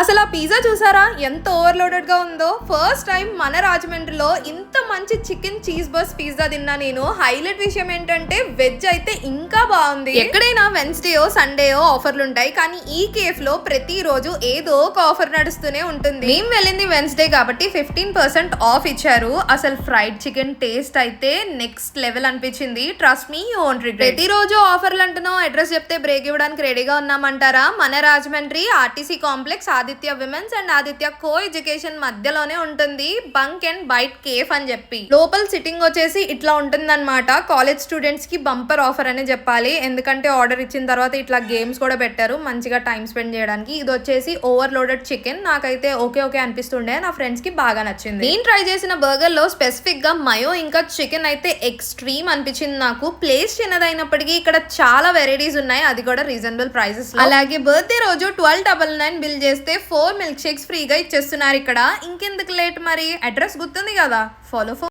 అసలు ఆ పిజ్జా చూసారా ఎంత ఓవర్లోడెడ్ గా ఉందో. ఫస్ట్ టైం మన రాజమండ్రిలో ఇంత మంచి చికెన్ చీజ్ బస్ పిజ్జా తిన్నా నేను. హైలైట్ విషయం ఏంటంటే వెజ్ అయితే ఇంకా బాగుంది. ఎక్కడైనా వెన్స్డేయో సండేయో ఆఫర్లు ఉంటాయి, కానీ ఈ కేఫ్ లో ప్రతిరోజు ఏదో ఒక ఆఫర్ నడుస్తూనే ఉంటుంది. మేము వెళ్ళింది వెన్స్డే కాబట్టి 15% ఆఫ్ ఇచ్చారు. అసలు ఫ్రైడ్ చికెన్ టేస్ట్ అయితే నెక్స్ట్ లెవెల్ అనిపించింది. Trust me, you won't regret. ప్రతిరోజు ఆఫర్లు అంటున్నావు, అడ్రస్ చెప్తే బ్రేక్ ఇవ్వడానికి రెడీగా ఉన్నామంటారా? మన Rajahmundry RTC complex Aditya women's and Aditya co education మధ్యలోనే ఉంటుంది. బంక్ అండ్ బైట్ కేఫ్ అని చెప్పి లోపల సిట్టింగ్ వచ్చేసి ఇట్లా ఉంటుందన్నమాట. కాలేజ్ స్టూడెంట్స్ కి బంపర్ ఆఫర్ అనే చెప్పాలి, ఎందుకంటే ఆర్డర్ ఇచ్చిన తర్వాత ఇట్లా గేమ్స్ కూడా పెట్టారు మంచిగా టైం స్పెండ్ చేయడానికి. ఇది వచ్చేసి ఓవర్లోడెడ్ చికెన్. నాకైతే ఓకే అనిపిస్తుండే, నా ఫ్రెండ్స్ కి బాగా నచ్చింది. నేను ట్రై చేసిన బర్గర్ లో స్పెసిఫిక్ గా మయో ఇంకా చికెన్ అయితే ఎక్స్ట్రీమ్ అనిపించింది నాకు. ప్లేస్ చిన్నదైనప్పటికీ ఇక్కడ చాలా వెరైటీస్ ఉన్నాయి, అది కూడా రీజనబుల్ ప్రైసెస్. అలాగే బర్త్డే రోజు 1299 బిల్ చేస్తే 4 మిల్క్ షేక్స్ ఫ్రీగా ఇచ్చేస్తున్నారు ఇక్కడ. ఇంకెందుకు లేట్ మరి, అడ్రస్ గుర్తుంది కదా, ఫాలో.